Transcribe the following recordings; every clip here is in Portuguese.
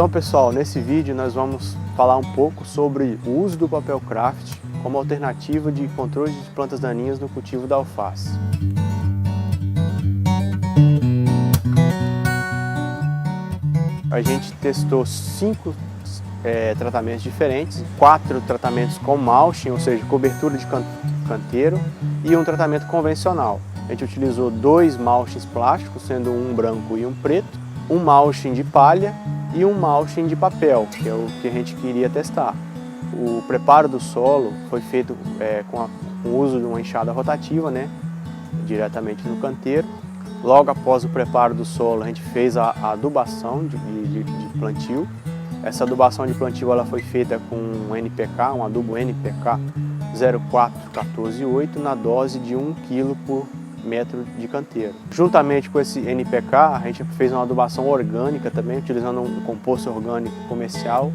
Então pessoal, nesse vídeo nós vamos falar um pouco sobre o uso do papel craft como alternativa de controle de plantas daninhas no cultivo da alface. A gente testou 5 tratamentos diferentes, 4 tratamentos com mulching, ou seja, cobertura de canteiro, e um tratamento convencional. A gente utilizou 2 mulchings plásticos, sendo um branco e um preto, um mulching de palha e um mulching de papel, que é o que a gente queria testar. O preparo do solo foi feito com o uso de uma enxada rotativa, diretamente no canteiro. Logo após o preparo do solo, a gente fez a adubação de plantio. Essa adubação de plantio ela foi feita com um NPK, um adubo NPK 04-14-8 na dose de 1 kg por metro de canteiro. Juntamente com esse NPK, a gente fez uma adubação orgânica também, utilizando um composto orgânico comercial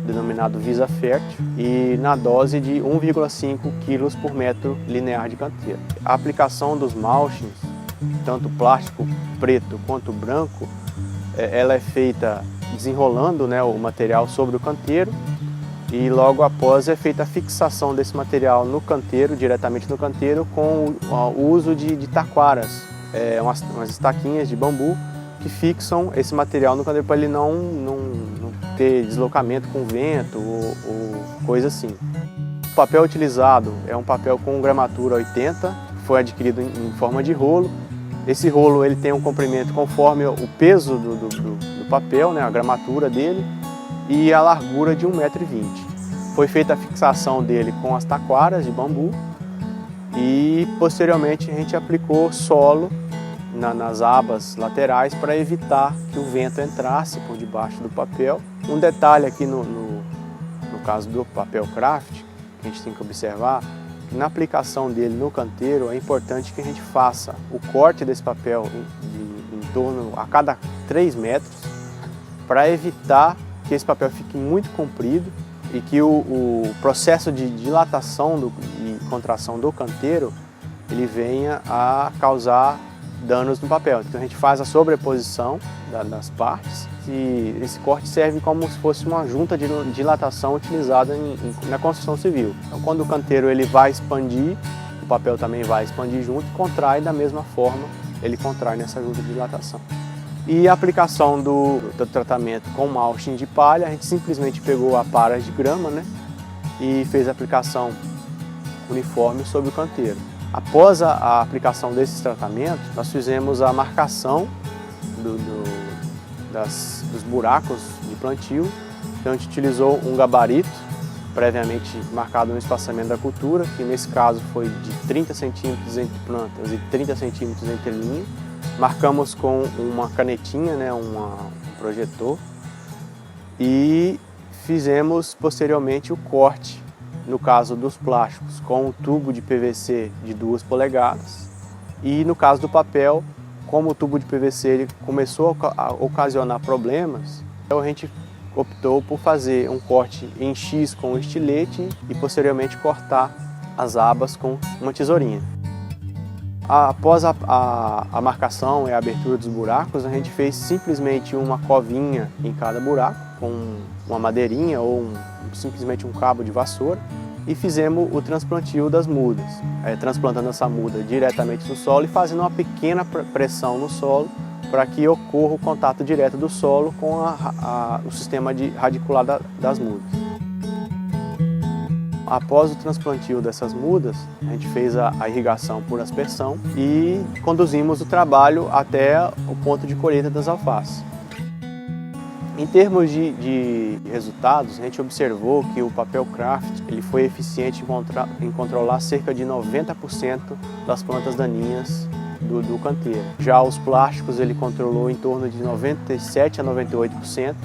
denominado Visa Fértil e na dose de 1,5 kg por metro linear de canteiro. A aplicação dos mulchings, tanto plástico preto quanto branco, ela é feita desenrolando o material sobre o canteiro e logo após é feita a fixação desse material no canteiro, diretamente no canteiro, com o uso de taquaras, umas estaquinhas de bambu que fixam esse material no canteiro para ele não ter deslocamento com vento ou coisa assim. O papel utilizado é um papel com gramatura 80, foi adquirido em forma de rolo. Esse rolo ele tem um comprimento conforme o peso do papel, a gramatura dele, e a largura de 1,20 m. Foi feita a fixação dele com as taquaras de bambu e posteriormente a gente aplicou solo nas abas laterais para evitar que o vento entrasse por debaixo do papel. Um detalhe aqui no caso do papel craft, que a gente tem que observar, que na aplicação dele no canteiro é importante que a gente faça o corte desse papel em torno a cada 3 metros para evitar que esse papel fique muito comprido e que o processo de dilatação e contração do canteiro ele venha a causar danos no papel. Então a gente faz a sobreposição das partes e esse corte serve como se fosse uma junta de dilatação utilizada na construção civil. Então quando o canteiro ele vai expandir, o papel também vai expandir junto e contrai da mesma forma, ele contrai nessa junta de dilatação. E a aplicação do tratamento com mulching de palha, a gente simplesmente pegou a para de grama e fez a aplicação uniforme sobre o canteiro. Após a aplicação desses tratamentos, nós fizemos a marcação dos buracos de plantio. Então a gente utilizou um gabarito previamente marcado no espaçamento da cultura, que nesse caso foi de 30 centímetros entre plantas e 30 centímetros entre linha. Marcamos com uma canetinha, um projetor, e fizemos posteriormente o corte, no caso dos plásticos, com um tubo de PVC de 2 polegadas. E no caso do papel, como o tubo de PVC ele começou a ocasionar problemas, então a gente optou por fazer um corte em X com um estilete e posteriormente cortar as abas com uma tesourinha. Após a marcação e a abertura dos buracos, a gente fez simplesmente uma covinha em cada buraco, com uma madeirinha ou simplesmente um cabo de vassoura, e fizemos o transplantio das mudas, transplantando essa muda diretamente no solo e fazendo uma pequena pressão no solo para que ocorra o contato direto do solo com o sistema radicular das mudas. Após o transplantio dessas mudas, a gente fez a irrigação por aspersão e conduzimos o trabalho até o ponto de colheita das alfaces. Em termos de resultados, a gente observou que o papel craft ele foi eficiente em controlar cerca de 90% das plantas daninhas do canteiro. Já os plásticos ele controlou em torno de 97 a 98%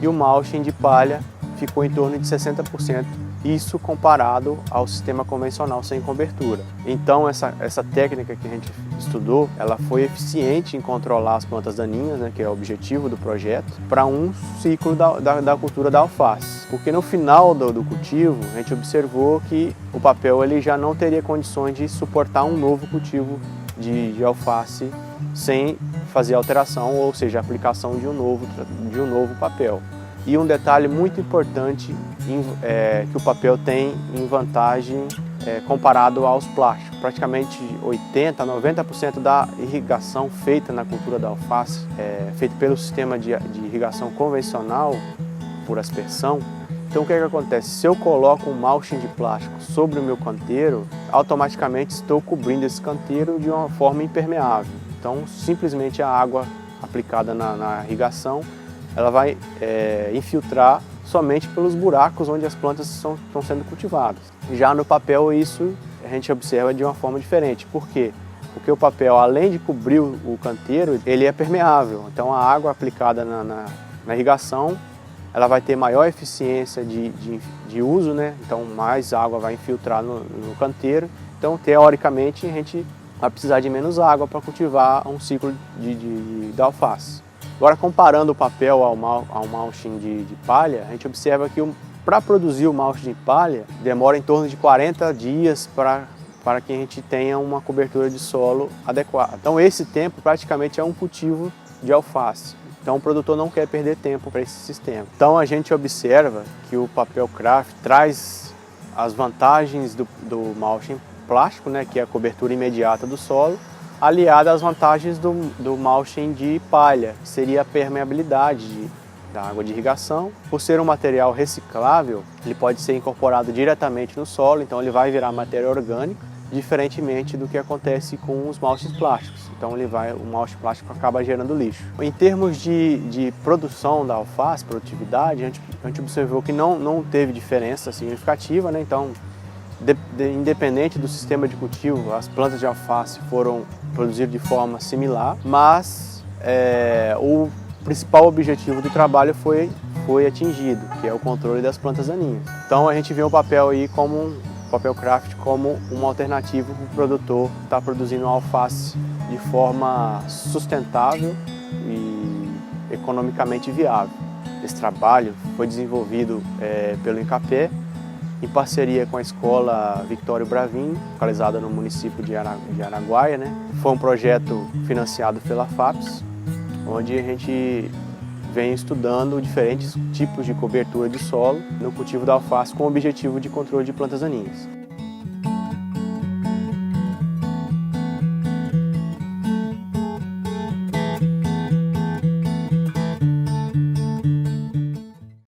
e o mulching de palha ficou em torno de 60%. Isso comparado ao sistema convencional sem cobertura. Então essa técnica que a gente estudou, ela foi eficiente em controlar as plantas daninhas, que é o objetivo do projeto, para um ciclo da cultura da alface. Porque no final do cultivo, a gente observou que o papel ele já não teria condições de suportar um novo cultivo de alface sem fazer alteração, ou seja, a aplicação de um novo papel. E um detalhe muito importante que o papel tem em vantagem comparado aos plásticos. Praticamente 80% a 90% da irrigação feita na cultura da alface é feita pelo sistema de irrigação convencional por aspersão. Então o que acontece? Se eu coloco um mulching de plástico sobre o meu canteiro, automaticamente estou cobrindo esse canteiro de uma forma impermeável. Então simplesmente a água aplicada na irrigação, ela vai infiltrar somente pelos buracos onde as plantas estão sendo cultivadas. Já no papel isso a gente observa de uma forma diferente. Por quê? Porque o papel, além de cobrir o canteiro, ele é permeável. Então a água aplicada na irrigação, ela vai ter maior eficiência de uso, né? Então mais água vai infiltrar no canteiro. Então teoricamente a gente vai precisar de menos água para cultivar um ciclo da alface. Agora, comparando o papel ao mulching de palha, a gente observa que para produzir o mulching de palha demora em torno de 40 dias para que a gente tenha uma cobertura de solo adequada. Então esse tempo praticamente é um cultivo de alface. Então o produtor não quer perder tempo para esse sistema. Então a gente observa que o papel craft traz as vantagens do mulching plástico, né, que é a cobertura imediata do solo, aliada às vantagens do mulching de palha, que seria a permeabilidade da água de irrigação. Por ser um material reciclável, ele pode ser incorporado diretamente no solo, então ele vai virar matéria orgânica, diferentemente do que acontece com os mulchings plásticos. Então o mulching plástico acaba gerando lixo. Em termos de produção da alface, produtividade, a gente observou que não teve diferença significativa, né? Então, independente do sistema de cultivo, as plantas de alface foram produzidas de forma similar, mas o principal objetivo do trabalho foi atingido, que é o controle das plantas daninhas. Então a gente vê o papel papel craft como uma alternativa para o produtor estar produzindo alface de forma sustentável e economicamente viável. Esse trabalho foi desenvolvido pelo INCAPé, em parceria com a escola Victório Bravin, localizada no município de Araguaia, né? Foi um projeto financiado pela FAPES, onde a gente vem estudando diferentes tipos de cobertura de solo no cultivo da alface com o objetivo de controle de plantas daninhas.